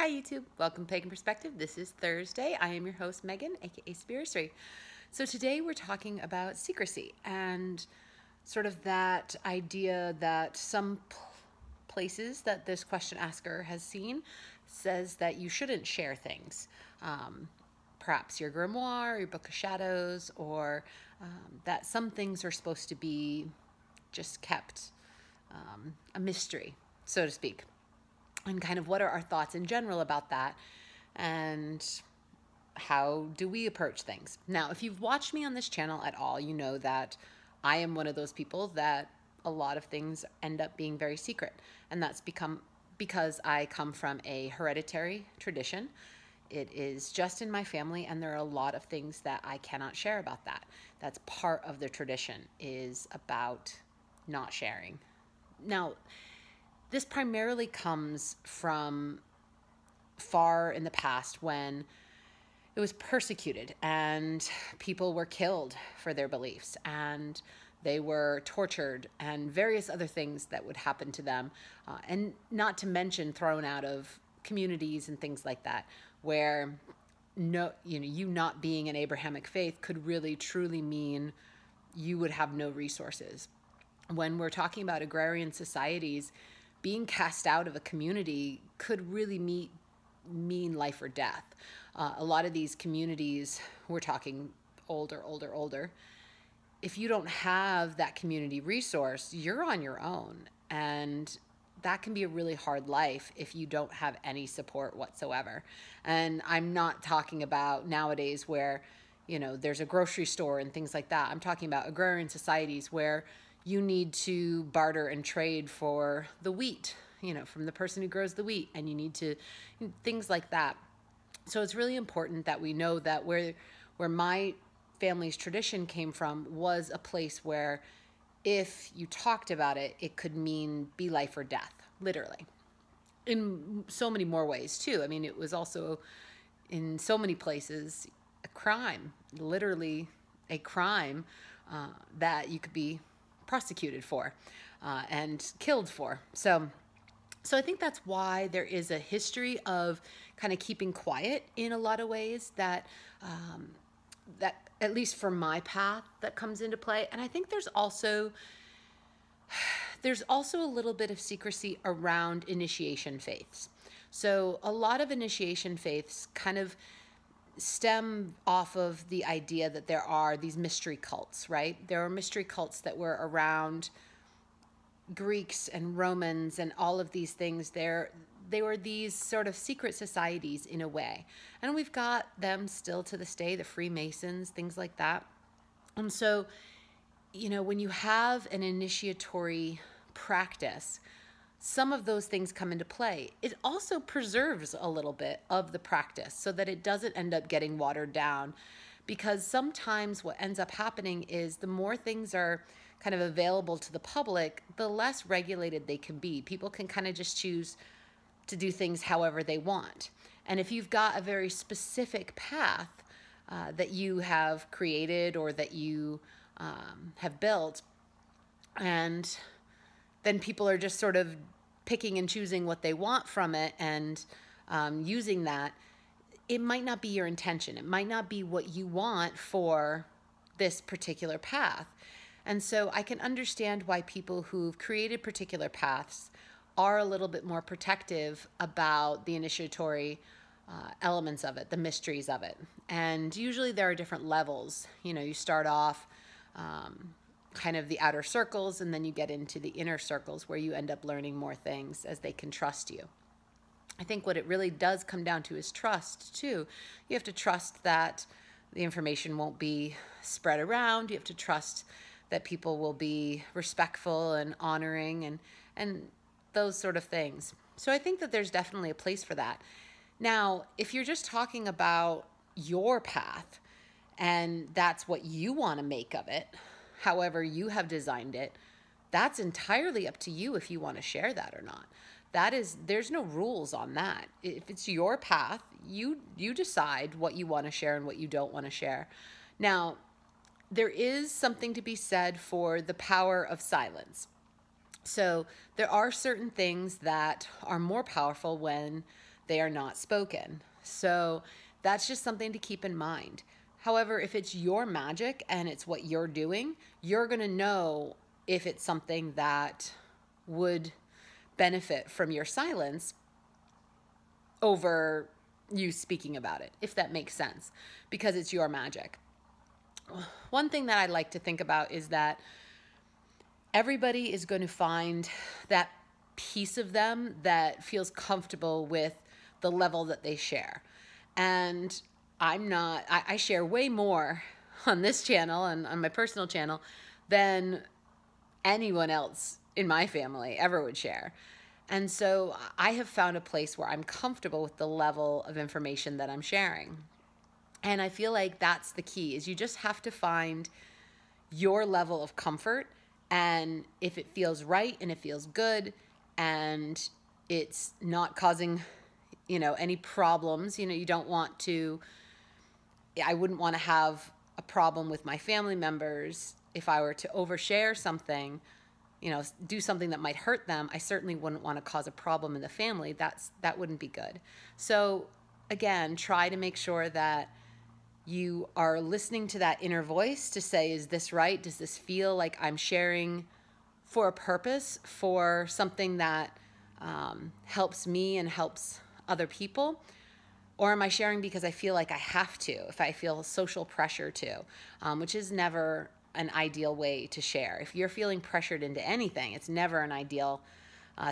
Hi YouTube, welcome to Pagan Perspective. This is Thursday. I am your host Megan, aka Spiritory. So today we're talking about secrecy and sort of that idea that some places that this question asker has seen says that you shouldn't share things. Perhaps your grimoire, your book of shadows, or that some things are supposed to be just kept a mystery, so to speak. And kind of what are our thoughts in general about that, and how do we approach things? Now, if you've watched me on this channel at all, you know that I am one of those people that a lot of things end up being very secret. And that's because I come from a hereditary tradition. It is just in my family, and there are a lot of things that I cannot share about that. That's part of the tradition, is about not sharing. Now, this primarily comes from far in the past when it was persecuted and people were killed for their beliefs and they were tortured and various other things that would happen to them, and not to mention thrown out of communities and things like that, where you not being an Abrahamic faith could really truly mean you would have no resources. When we're talking about agrarian societies, being cast out of a community could really mean life or death. A lot of these communities, we're talking older, if you don't have that community resource, you're on your own. And that can be a really hard life if you don't have any support whatsoever. And I'm not talking about nowadays where, there's a grocery store and things like that. I'm talking about agrarian societies where you need to barter and trade for the wheat, from the person who grows the wheat, and you need to, things like that. So it's really important that we know that where my family's tradition came from was a place where if you talked about it, it could mean be life or death, literally. In so many more ways too. I mean, it was also in so many places a crime, literally a crime that you could be prosecuted for and killed for. So I think that's why there is a history of kind of keeping quiet in a lot of ways, that at least for my path, that comes into play. And I think there's also a little bit of secrecy around initiation faiths. So a lot of initiation faiths kind of stem off of the idea that there are these mystery cults, right? There are mystery cults that were around Greeks and Romans and all of these things. They were these sort of secret societies in a way. And we've got them still to this day, the Freemasons, things like that. And so, when you have an initiatory practice, some of those things come into play. It also preserves a little bit of the practice so that it doesn't end up getting watered down, because sometimes what ends up happening is the more things are kind of available to the public, the less regulated they can be. People can kind of just choose to do things however they want. And if you've got a very specific path that you have created or that you have built, and then people are just sort of picking and choosing what they want from it and using that, it might not be your intention. It might not be what you want for this particular path. And so I can understand why people who've created particular paths are a little bit more protective about the initiatory elements of it, the mysteries of it. And usually there are different levels. You start off kind of the outer circles, and then you get into the inner circles where you end up learning more things as they can trust you. I think what it really does come down to is trust too. You have to trust that the information won't be spread around. You have to trust that people will be respectful and honoring and those sort of things. So I think that there's definitely a place for that. Now, if you're just talking about your path and that's what you want to make of it, however you have designed it, that's entirely up to you if you want to share that or not. There's no rules on that. If it's your path, you decide what you want to share and what you don't want to share. Now, there is something to be said for the power of silence. So there are certain things that are more powerful when they are not spoken. So that's just something to keep in mind. However, if it's your magic and it's what you're doing, you're going to know if it's something that would benefit from your silence over you speaking about it, if that makes sense, because it's your magic. One thing that I like to think about is that everybody is going to find that piece of them that feels comfortable with the level that they share. And I share way more on this channel and on my personal channel than anyone else in my family ever would share. And so I have found a place where I'm comfortable with the level of information that I'm sharing. And I feel like that's the key, is you just have to find your level of comfort, and if it feels right and it feels good and it's not causing, any problems, you don't want to, I wouldn't want to have a problem with my family members if I were to overshare something, do something that might hurt them. I certainly wouldn't want to cause a problem in the family. That wouldn't be good. So again, try to make sure that you are listening to that inner voice to say, is this right? Does this feel like I'm sharing for a purpose, for something that helps me and helps other people? Or am I sharing because I feel like I have to, if I feel social pressure to, which is never an ideal way to share. If you're feeling pressured into anything, it's never an ideal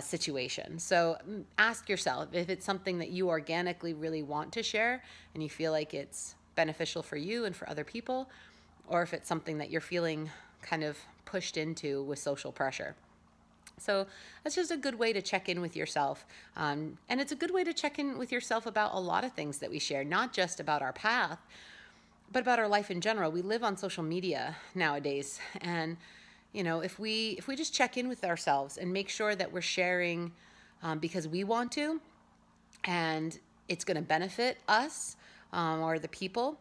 situation. So ask yourself if it's something that you organically really want to share and you feel like it's beneficial for you and for other people, or if it's something that you're feeling kind of pushed into with social pressure. So that's just a good way to check in with yourself. And it's a good way to check in with yourself about a lot of things that we share, not just about our path, but about our life in general. We live on social media nowadays. And, if we just check in with ourselves and make sure that we're sharing because we want to, and it's going to benefit us or the people,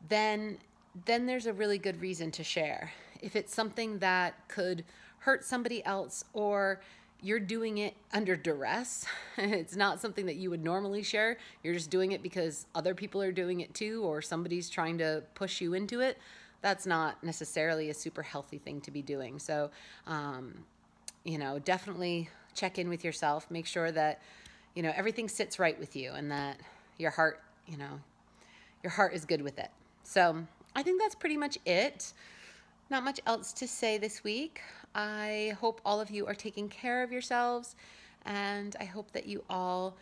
then there's a really good reason to share. If it's something that could hurt somebody else, or you're doing it under duress, it's not something that you would normally share, you're just doing it because other people are doing it too, or somebody's trying to push you into it, that's not necessarily a super healthy thing to be doing. So, definitely check in with yourself, make sure that, everything sits right with you and that your heart, your heart is good with it. So I think that's pretty much it. Not much else to say this week. I hope all of you are taking care of yourselves, and I hope that you all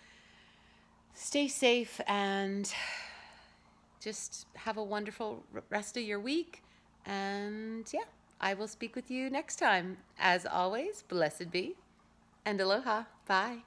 stay safe and just have a wonderful rest of your week. And yeah, I will speak with you next time. As always, blessed be and aloha. Bye.